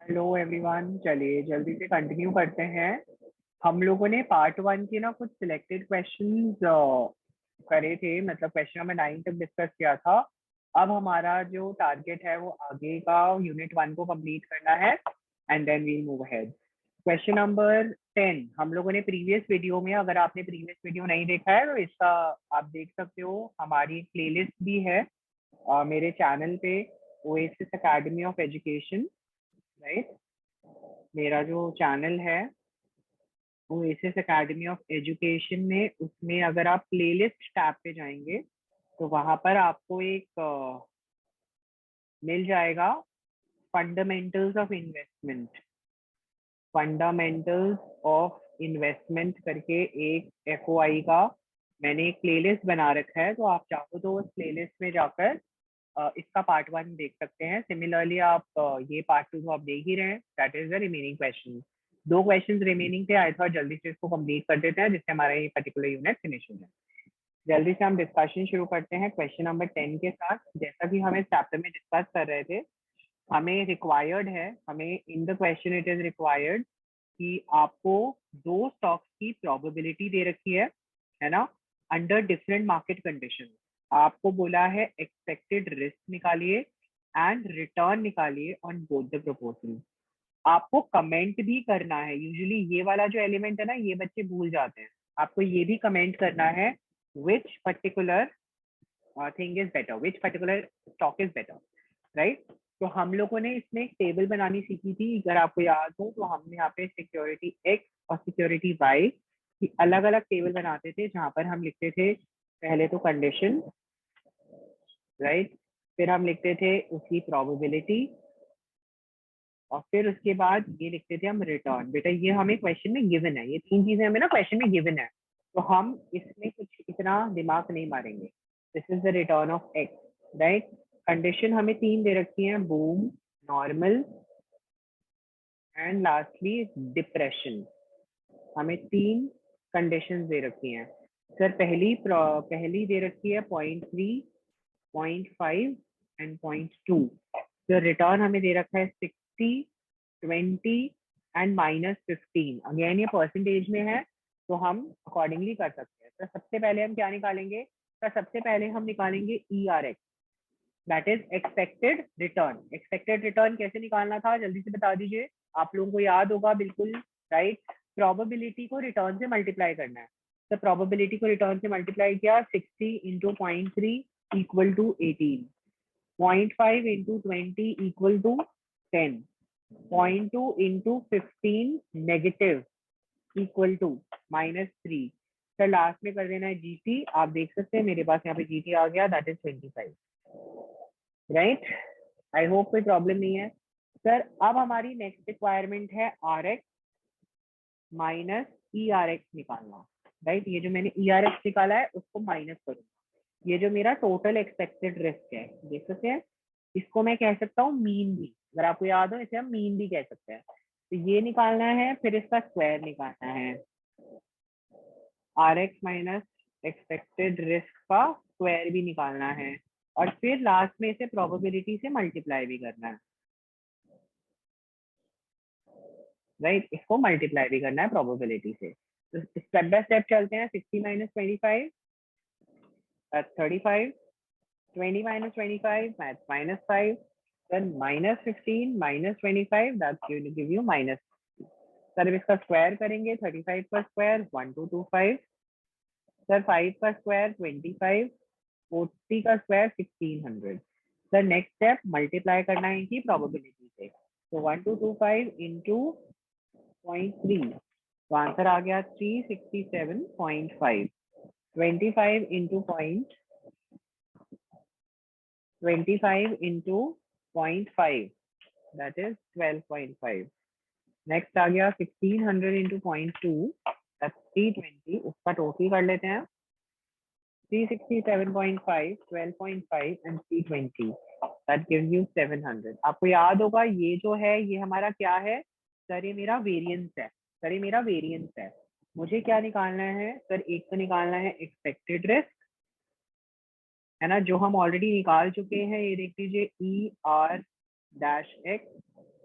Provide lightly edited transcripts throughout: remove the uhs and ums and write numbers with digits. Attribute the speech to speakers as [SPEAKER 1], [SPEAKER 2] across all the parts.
[SPEAKER 1] Hello everyone, चलिए जल्दी से कंटिन्यू करते हैं। हम लोगों ने पार्ट वन के ना कुछ सिलेक्टेड क्वेश्चंस करे थे, मतलब क्वेश्चन नंबर 9 तक डिस्कस किया था। अब हमारा जो टारगेट है वो आगे का यूनिट 1 को कंप्लीट करना है and then we move ahead. Question number 10 हम लोगों ने प्रीवियस वीडियो में, अगर आपने प्रीवियस वीडियो नहीं देखा है तो इसका आप देख सकते हो। हमारी प्लेलिस्ट भी है मेरे चैनल पे, oasis academy of education, right. मेरा जो चैनल है ओएसिस एकेडमी ऑफ एजुकेशन में, उसमें अगर आप प्लेलिस्ट टैब पे जाएंगे तो वहां पर आपको एक मिल जाएगा fundamentals of investment. Fundamentals of investment करके एक एफओआई का मैंने एक प्लेलिस्ट बना रखा है, तो आप चाहो तो उस प्लेलिस्ट में जाकर इसका पार्ट वन देख सकते हैं। सिमिलरली आप ये पार्ट टू तो आप देख ही रहे हैं, that is the remaining question. दो क्वेश्चन रिमेनिंग थे, आई थॉट जल्दी से इसको कंप्लीट कर देते हैं जिससे हमारा ये पर्टिकुलर यूनिट फिनिश हो जाए। जल्दी से हम डिस्कशन शुरू करते हैं क्वेश्चन नंबर 10 के साथ। जैसा कि हम इस चैप्टर में डिस्कस कर रहे थे, हमें रिक्वायर्ड है, हमें in the question it is required कि आपको दो स्टॉक्स की प्रोबेबिलिटी दे रखी है ना, अंडर डिफरेंट मार्केट कंडीशन। आपको बोला है एक्सपेक्टेड रिस्क निकालिए एंड रिटर्न निकालिए ऑन बोथ द प्रपोजल। आपको कमेंट भी करना है। यूजुअली ये वाला जो एलिमेंट है ना, ये बच्चे भूल जाते हैं। आपको ये भी कमेंट करना है which particular thing is better, which particular stock is better, right. तो हम लोगों ने इसमें एक टेबल बनानी सीखी थी, अगर आपको याद हो तो हमने यहाँ पे सिक्योरिटी एक्स और सिक्योरिटी वाई की अलग अलग टेबल बनाते थे, जहां पर हम लिखते थे पहले तो कंडीशन, राइट, फिर हम लिखते थे उसकी प्रोबेबिलिटी, और फिर उसके बाद ये लिखते थे हम रिटर्न। बेटा ये हमें क्वेश्चन में गिवन है, ये तीन चीजें हमें ना क्वेश्चन में गिवन है, तो हम इसमें कुछ इतना दिमाग नहीं मारेंगे। This is the return of x, right. Condition हमें तीन दे रखी है, boom, normal and lastly depression. हमें तीन कंडीशन दे रखी हैं। सर पहली दे रखी है 0.3, 0.5 एंड 0.2। तो रिटर्न हमें दे रखा है 60, 20 एंड -15। अगेन ये परसेंटेज में है, तो हम अकॉर्डिंगली कर सकते हैं। तो सबसे पहले हम क्या निकालेंगे? तो सबसे पहले हम निकालेंगे ERX, that is expected return. Expected return कैसे निकालना था जल्दी से बता दीजिए, आप लोगों को याद होगा बिल्कुल, राइट। प्रोबेबिलिटी को रिटर्न से मल्टीप्लाई करना है। तो प्रोबेबिलिटी को रिटर्न से मल्टीप्लाई किया, 60 into 0.3 equal to 18, 0.5 into 20 equal to 10, 0.2 into 15 negative equal to -3। Sir last में कर देना है GT। आप देख सकते हैं मेरे पास यहाँ पे GT आ गया, that is 25, right. I hope कोई प्रॉब्लम नहीं है। सर अब हमारी नेक्स्ट रिक्वायरमेंट है RX माइनस ERX निकालना, राइट। ये जो मैंने ERX निकाला है उसको माइनस करूंगा। ये जो मेरा टोटल एक्सपेक्टेड रिस्क है, देख सकते हैं, इसको मैं कह सकता हूँ मीन भी, अगर आपको याद हो इसे हम मीन भी कह सकते हैं। तो ये निकालना है, फिर इसका स्क्वायर निकालना है। RX माइनस एक्सपेक्टेड रिस्क का स्क्वायर भी निकालना है, और फिर लास्ट में इसे प्रोबेबिलिटी से मल्टीप्लाई भी करना है, राइट। इसको मल्टीप्लाई भी करना है प्रोबेबिलिटी से। तो स्टेप बाय स्टेप चलते हैं। 60 minus 25 35, 20 minus 25 that's -5, then -15 minus 25 that's going to give you -. Sir इसका स्क्वायर करेंगे, 35 का स्क्वायर 1225, सर 5 का स्क्वायर 25, 40 का square 1600। Sir next step multiply करना है इनकी प्रोबेबिलिटी से, तो 1225 इंटू 0.3, तो आंसर आ गया 367.5। 25 इंटू 0.5 that is 12.5। नेक्स्ट आ गया 1600 इंटू 0.2 that's 320। उसका टोटल कर लेते हैं, 367.5, 12.5 एंड 320 that gives you 700। आपको याद होगा ये जो है ये हमारा क्या है? सर ये मेरा वेरिएंस है, सर ये मेरा वेरिएंस है। मुझे क्या निकालना है सर? एक तो निकालना है एक्सपेक्टेड रिस्क, है ना, जो हम ऑलरेडी निकाल चुके हैं। ये देख लीजिए ER-X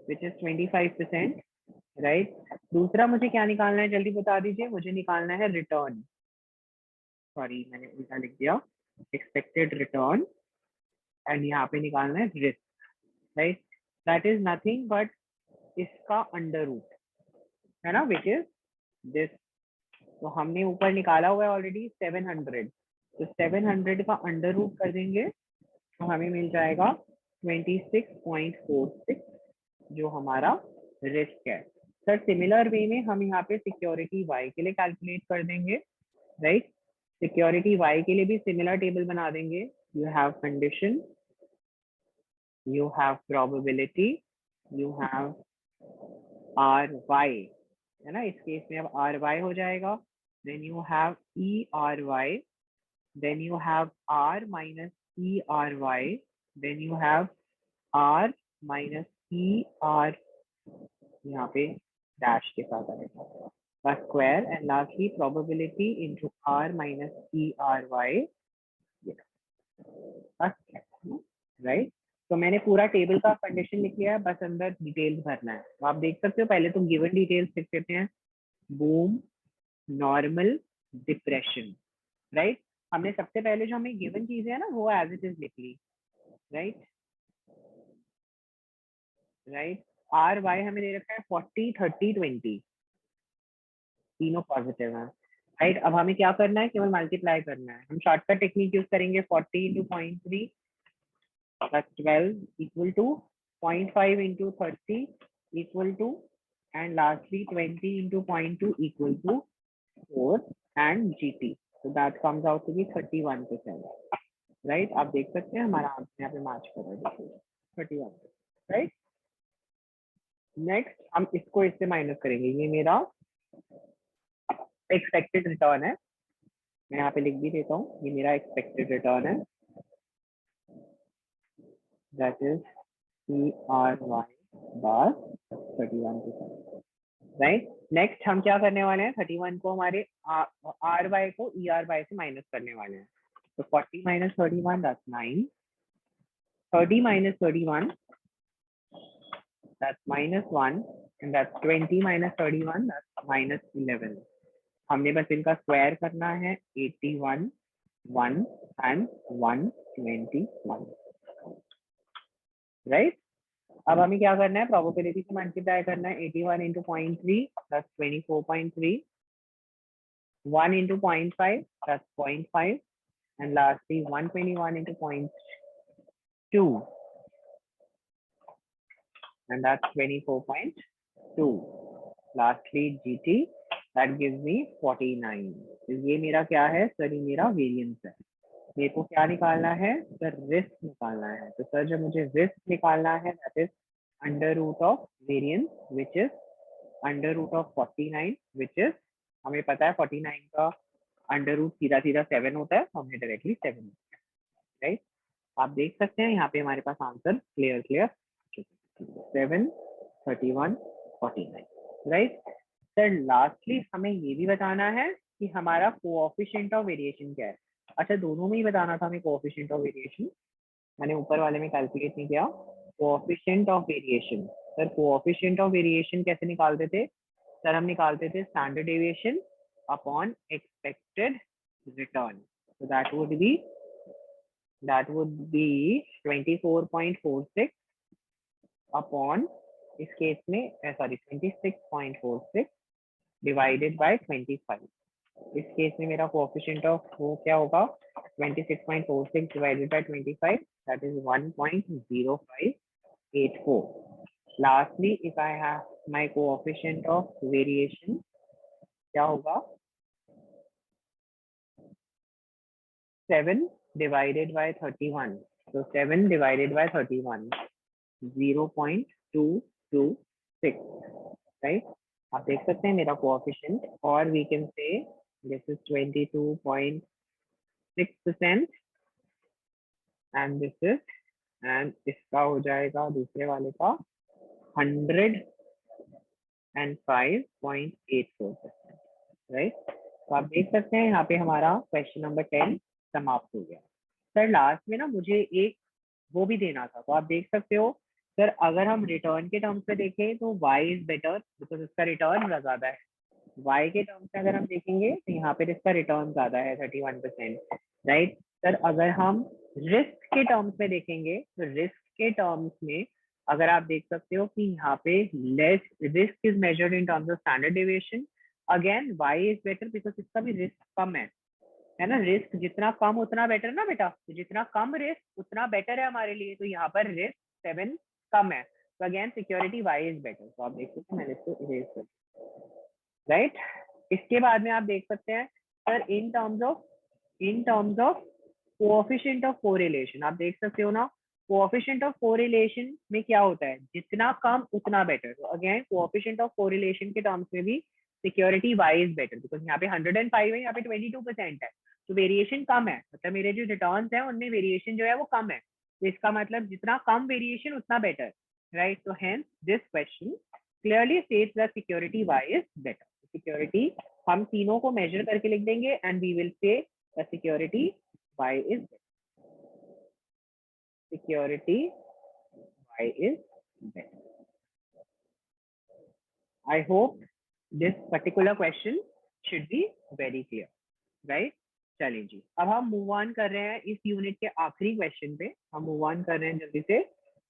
[SPEAKER 1] विच इज 25%, राइट। दूसरा मुझे क्या निकालना है, जल्दी बता दीजिए। मुझे निकालना है रिटर्न, सॉरी मैंने उल्टा लिख दिया, एक्सपेक्टेड रिटर्न, एंड यहाँ पे निकालना है risk, right. That is nothing but इसका अंडर रूट है ना, विच इज दिस। तो हमने ऊपर निकाला हुआ है ऑलरेडी 700, तो 700 का अंडर रूट कर देंगे तो हमें मिल जाएगा 26.46, जो हमारा रिस्क है। सर सिमिलर वे में हम यहाँ पे सिक्योरिटी वाई के लिए कैलकुलेट कर देंगे, राइट। सिक्योरिटी वाई के लिए भी सिमिलर टेबल बना देंगे। You have condition, you have probability, you have ry, है ना। इस केस में अब ry हो जाएगा, then you have ery, then you have r minus ery, then you have r minus er, यहाँ पे डैश के साथ आएगा का square, and lastly probability into r minus ery, right. तो मैंने पूरा टेबल का कंडीशन लिख लिया है, बस अंदर डिटेल्स भरना है। तो आप देख सकते हो, पहले तो गिवन डिटेल्स लिख देते हैं, बूम, नॉर्मल, डिप्रेशन, राइट। हमने सबसे पहले जो हमें गिवन चीजें है ना वो एज इट इज लिख ली, राइट, राइट। आर वाई हमें दे रखा है 40, 30, 20, तीनों पॉजिटिव है, राइट। अब हमें क्या करना है, केवल मल्टीप्लाई करना है। हम शॉर्टकट टेक्निक यूज करेंगे, 40 into 0.3 plus 12 equal to 0.5 into 30 equal to, and lastly 20 into 0.2 equal to 4 and GT. So that comes out to be 31%, right? आप देख सकते हैं हमारा आंसर यहाँ पे मैच कर रहा है, 31%, right? नेक्स्ट हम इसको इससे माइनस करेंगे, ये मेरा एक्सपेक्टेड रिटर्न है, मैं यहाँ पे लिख भी देता हूँ, ये मेरा एक्सपेक्टेड रिटर्न है, that is CRY bar 31%, right. Next हम क्या करने वाले हैं, 31 को हमारे RY को ERY से माइनस करने वाले हैं। तो 40 minus 31, that's 9, 30 minus 31, that's minus 1, and that's 20 minus 31, that's minus 11। हमने बस इनका स्क्वायर करना है, 81, 1 and 121, राइट। अब हमें क्या करना है, प्रोबेबिलिटी से मल्टीप्लाई करना है, 81 into 0.3 plus 24.3, 1 into 0.5 plus 0.5, and lastly 121 into 0.2, and that's 24.2, lastly GT, that gives me 49। ये मेरा क्या है सर, ये मेरा वेरिएंस है। मेरे को क्या निकालना है सर, रिस्क निकालना है। तो सर जब मुझे रिस्क निकालना है, that is under root of variance which is under root of 49, which is, हमें पता है 49 का अंडर रूट सीधा सीधा 7 होता है, तो हमने डायरेक्टली 7, राइट। आप देख सकते हैं यहाँ पे हमारे पास answer clear 7, 31, 49, right. Sir lastly हमें ये भी बताना है कि हमारा कोएफिशिएंट ऑफ वेरिएशन क्या है। अच्छा दोनों में ही बताना था हमें कोएफिशिएंट ऑफ वेरिएशन, मैंने ऊपर वाले में कैलकुलेट नहीं किया। Coefficient of variation, sir coefficient of variation कैसे निकालते थे सर, हम निकालते थे standard deviation upon expected return. So that would be 24.46 upon, इस केस में सॉरी 26.46 डिवाइडेड बाय 25। इस केस में मेरा कोएफिशिएंट ऑफ वो क्या होगा, 26.46 divided by 25, that is 1.0584। Lastly if I have my coefficient of variation क्या होगा, 7 divided by 31, so 7 divided by 31, 0.226, right? आप देख सकते हैं मेरा कोएफिशिएंट, और we can say this is 22.6% and this is, and इसका हो जाएगा दूसरे वाले का 105.84%, राइट। तो आप देख सकते हैं यहाँ पे हमारा क्वेश्चन नंबर 10 समाप्त हो गया। सर लास्ट में ना मुझे एक वो भी देना था, तो आप देख सकते हो सर अगर हम रिटर्न के टर्म्स में देखें तो y इज बेटर बिकॉज इसका रिटर्न ज्यादा है। y के टर्म्स में अगर हम देखेंगे तो यहाँ पे इसका रिटर्न ज्यादा है 31%, राइट। सर अगर हम रिस्क के टर्म्स में देखेंगे तो रिस्क के टर्म्स में अगर आप देख सकते हो कि यहाँ पे less risk is measured in terms of standard deviation. Again y is better because इसका भी रिस्क कम है ना। रिस्क जितना कम उतना बेटर ना बेटा, तो जितना कम रिस्क उतना बेटर है हमारे लिए, तो यहाँ पर रिस्क 7 कम है, तो again security Y is better. तो आप देख सकते हैं मैंने इसको इरेज कर, राइट। इसके बाद में आप देख सकते हैं sir in terms of coefficient of correlation, आप देख सकते हो ना कोएफिशिएंट ऑफ कोरिलेशन में क्या होता है, जितना कम उतना बेटर। तो अगेन कोएफिशिएंट ऑफ कोरिलेशन के टर्म्स में भी security Y is better because यहाँ पे 105 है, यहाँ पे 22% है, तो वेरिएशन कम है, मतलब मेरे जो रिटर्न्स है उनमें वेरिएशन जो है वो कम है, तो इसका मतलब जितना कम वेरिएशन उतना बेटर, राइट। तो hence this question clearly states that security Y is better. Security हम तीनों को मेजर करके लिख देंगे and we will say the security Y is better. Security Y is better. I hope this particular question should be very clear, right? चलिए जी, अब हम move on कर रहे हैं इस यूनिट के आखिरी क्वेश्चन पे। हम मूव ऑन कर रहे हैं जल्दी से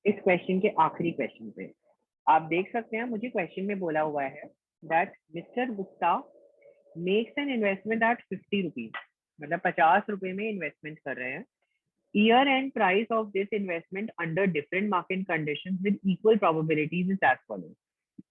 [SPEAKER 1] इस क्वेश्चन के आखिरी क्वेश्चन पे। आप देख सकते हैं मुझे क्वेश्चन में बोला हुआ है that mister Gupta makes an investment at 50 rupees, मतलब 50 रुपए में इन्वेस्टमेंट कर रहे हैं। Year end price of this investment under different market conditions with equal probabilities is as follows.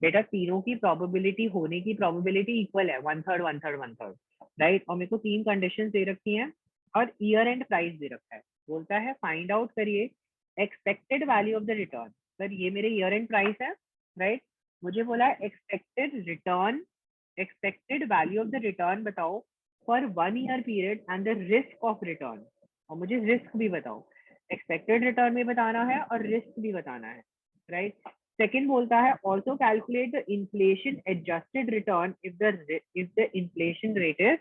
[SPEAKER 1] बेटा तीनों की प्रोबेबिलिटी होने की प्रोबेबिलिटी इक्वल है, 1/3 1/3 1/3, राइट। और मेरे को 3 कंडीशन दे रखी हैं और ईयर एंड प्राइस दे रखा है। बोलता है फाइंड आउट करिए expected value of the return. Sir ये मेरे ईयर एंड प्राइस है, राइट। मुझे बोला है expected return, expected value of the return बताओ for 1 year period and the risk of return, और मुझे रिस्क भी बताओ। एक्सपेक्टेड रिटर्न भी बताना है और रिस्क भी बताना है, राइट। सेकंड बोलता है also calculate the inflation adjusted return if the inflation rate is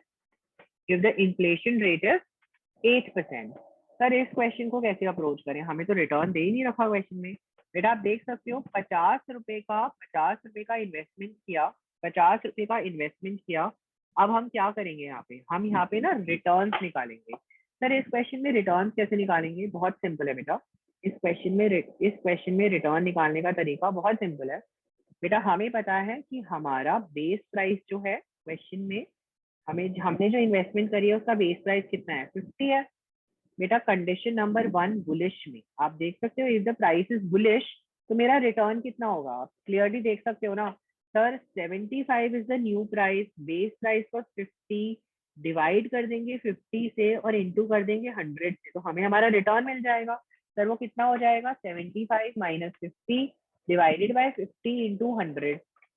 [SPEAKER 1] 8%। Sir इस क्वेश्चन को कैसे अप्रोच करें, हमें तो रिटर्न दे ही नहीं रखा क्वेश्चन में। बेटा आप देख सकते हो 50 रुपए का इन्वेस्टमेंट किया, 50 रुपए का इन्वेस्टमेंट किया। अब हम क्या करेंगे यहाँ पे, हम यहाँ पे ना रिटर्न निकालेंगे। सर इस क्वेश्चन में रिटर्न कैसे निकालेंगे, बहुत सिंपल है बेटा। इस क्वेश्चन में रिटर्न निकालने का तरीका बहुत सिंपल है बेटा। हमें पता है कि हमारा बेस प्राइस जो है क्वेश्चन में, हमने जो इन्वेस्टमेंट करी है उसका बेस प्राइस कितना है, 50 है। बेटा कंडीशन नंबर 1 बुलिश में आप देख सकते हो if the price is bullish तो मेरा रिटर्न कितना होगा, आप क्लियरली देख सकते हो ना। Sir 75 is the new price, base price को 50 डिवाइड कर देंगे 50 से और इंटू कर देंगे 100 से, तो हमें हमारा रिटर्न मिल जाएगा। सर वो कितना हो जाएगा, 75 माइनस 50 डिवाइडेड बाय 50 इंटू 100,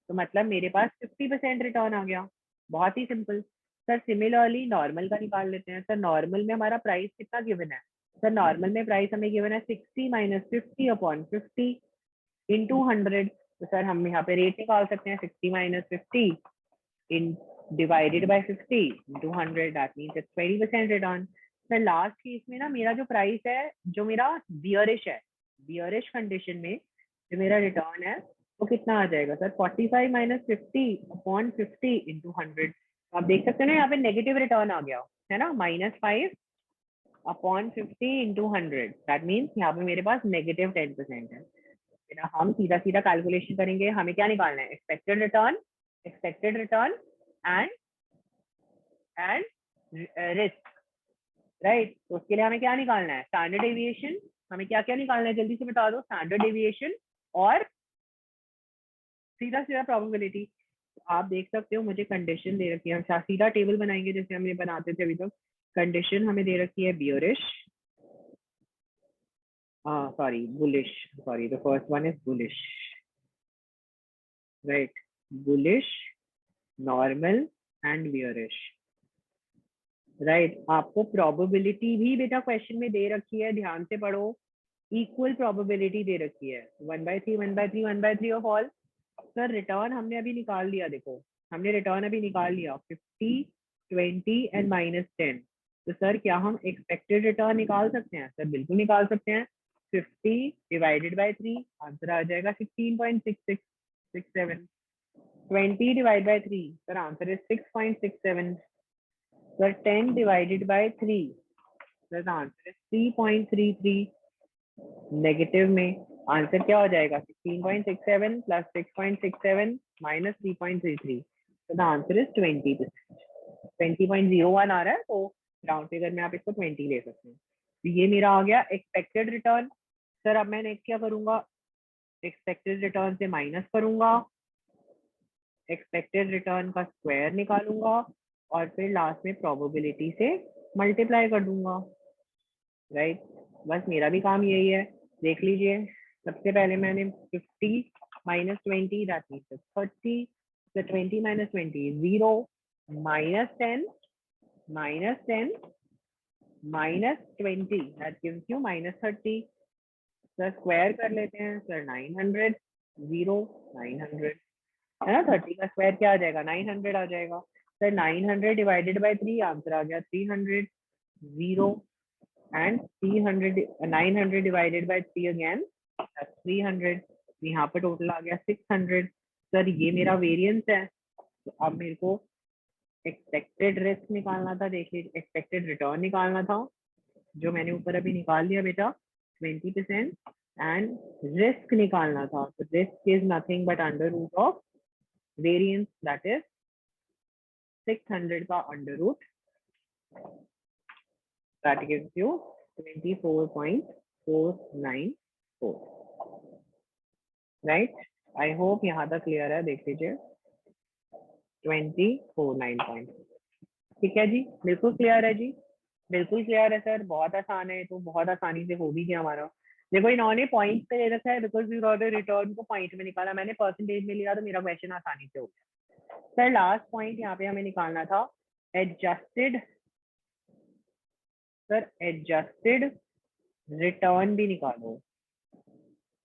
[SPEAKER 1] तो मतलब मेरे पास 50% रिटर्न आ गया। बहुत ही सिंपल। सर सिमिलरली नॉर्मल का निकाल लेते हैं। सर नॉर्मल में हमारा प्राइस कितना गिवन है, सर नॉर्मल में प्राइस हमें गिवन है 60 माइनस 50 अपॉन 50 इंटू 100, तो सर हम यहाँ पे रेट निकाल सकते हैं 60 minus 50 in divided by 50 into 100, that means it's 20% return. Sir last case में ना मेरा जो प्राइस है जो मेरा बियरिश है, बियरिश कंडीशन में जो मेरा रिटर्न है वो कितना आ जाएगा सर, 45 माइनस 50 अपॉन 50 इंटू 100। आप देख सकते हो ना यहाँ पे नेगेटिव रिटर्न आ गया है ना, -5 अपॉन 50 इंटू 100, दैट मीन्स यहाँ पे मेरे पास नेगेटिव 10% है। फिर हम सीधा सीधा कैलकुलेशन करेंगे, हमें क्या निकालना है, expected return and risk, right. तो उसके लिए हमें क्या निकालना है, स्टैंडर्ड डेविएशन। हमें क्या क्या निकालना है जल्दी से बता दो, स्टैंडर्ड डेविएशन और सीधा सीधा प्रोबेबिलिटी। आप देख सकते हो मुझे कंडीशन दे रखी है, हम सीधा टेबल बनाएंगे जैसे हमने बनाते थे अभी तक। कंडीशन हमें दे रखी है bearish, sorry bullish, sorry the first one is bullish, right. Bullish, normal and bearish, right. आपको प्रोबेबिलिटी भी बेटा क्वेश्चन में दे रखी है, ध्यान से पढ़ो। इक्वल प्रोबेबिलिटी दे रखी है 1/3 1/3 1/3 ऑफ ऑल। सर रिटर्न हमने अभी निकाल लिया, देखो हमने रिटर्न अभी निकाल लिया 50 20 एंड -10। तो सर क्या हम एक्सपेक्टेड रिटर्न निकाल सकते हैं, सर बिल्कुल निकाल सकते हैं। 50 डिवाइडेड बाय 3, आंसर आ जाएगा 16.6667. 20 divided by 3, sir answer is 6.67. Sir 10 divided by 3, sir the answer is 3.33. Negative में आंसर क्या हो जाएगा 16.67 प्लस 6.67 माइनस 3.33. तो द आंसर इज 20%. 20.01 आ रहा है, तो राउंड फिगर में आप इसको 20 ले सकते हैं. तो ये मेरा आ गया एक्सपेक्टेड रिटर्न. सर अब मैं नेक्स्ट क्या करूंगा, एक्सपेक्टेड रिटर्न से माइनस करूंगा, एक्सपेक्टेड रिटर्न का स्क्वायर निकालूंगा और फिर लास्ट में प्रोबेबिलिटी से मल्टीप्लाई कर दूंगा. राइट, बस मेरा भी काम यही है. देख लीजिए, सबसे पहले मैंने 50 minus 20 that means 30. So 20 minus 20 is 0, minus 10 minus 10 minus 20 that gives you minus 30. Sir square कर लेते हैं. सर 900, 0 900 है ना. 30 का स्क्वायर क्या आ जाएगा 900 आ जाएगा. सर 900 डिवाइडेड बाय 3, आंसर आ गया 300, 0 and 300 900 divided by 3 again that's 300. यहाँ पे टोटल आ गया 600. सर ये मेरा वेरिएंस है. तो अब मेरे को एक्सपेक्टेड रिस्क निकालना था. देखिए एक्सपेक्टेड रिटर्न निकालना था, जो मैंने ऊपर अभी निकाल लिया बेटा 20%. एंड रिस्क निकालना था. तो risk is nothing but under root of variance that is 600 का under root. That gives you 24.494. Right? I hope यहाँ तक क्लियर है. देख लीजिए 249. ठीक है जी, बिल्कुल क्लियर है जी, बिल्कुल क्लियर है सर. बहुत आसान है, तो बहुत आसानी से हो भी गया हमारा. देखो इन्होंने पॉइंट पे ले रखा है बिकॉज इन्होंने रिटर्न को पॉइंट में निकाला, मैंने परसेंटेज में लिया, तो मेरा क्वेश्चन आसानी से हो गया. सर लास्ट पॉइंट यहाँ पे हमें निकालना था एडजस्टेड. सर एडजस्टेड रिटर्न भी निकालो,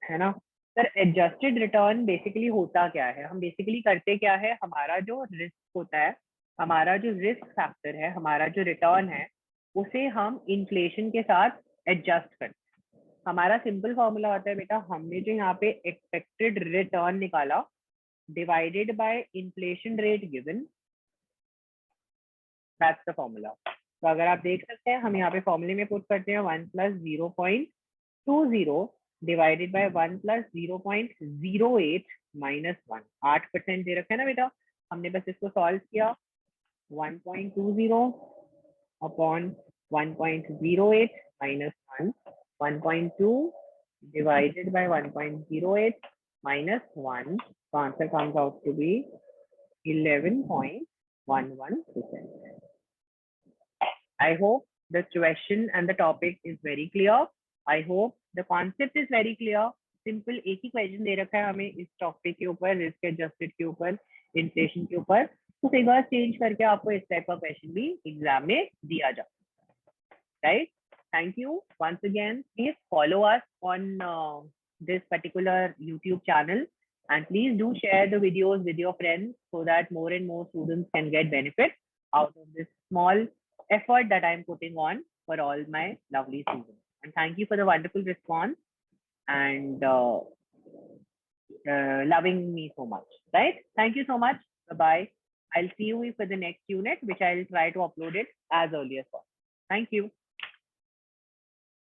[SPEAKER 1] है ना. सर एडजस्टेड रिटर्न बेसिकली होता क्या है, हम बेसिकली करते क्या है, हमारा जो रिस्क होता है, हमारा जो रिस्क फैक्टर है, हमारा जो रिटर्न है, उसे हम इन्फ्लेशन के साथ एडजस्ट करते हैं. हमारा सिंपल फॉर्मूला होता है बेटा, हमने जो यहाँ पे एक्सपेक्टेड रिटर्न निकाला divided by inflation rate given, that's the formula. तो अगर आप देख सकते हैं हम यहाँ पे फॉर्मूले में पुट करते हैं 1 plus 0.20 divided by 1 plus 0.08 minus 1. 8% दे रखा है ना बेटा, हमने बस इसको सॉल्व किया. 1.20 upon 1.08 minus 1, 1.2 divided by 1.08 minus 1. तो answer comes out to be 11.11%. I hope the question and the topic is very clear. I hope the concept is very clear. Simple एक ही क्वेश्चन दे रखा है हमें इस टॉपिक के ऊपर, risk adjusted के ऊपर, इन्फ्लेशन के ऊपर. तो फिगर चेंज करके आपको इस टाइप का क्वेश्चन भी एग्जाम में दिया जा. Right, thank you once again. Please follow us on this particular YouTube channel and please do share the videos with your friends so that more and more students can get benefit out of this small effort that I am putting on for all my lovely students. And thank you for the wonderful response and loving me so much. Right? Thank you so much. Bye-bye. I'll see you for the next unit, which I'll try to upload it as early as possible. Thank you.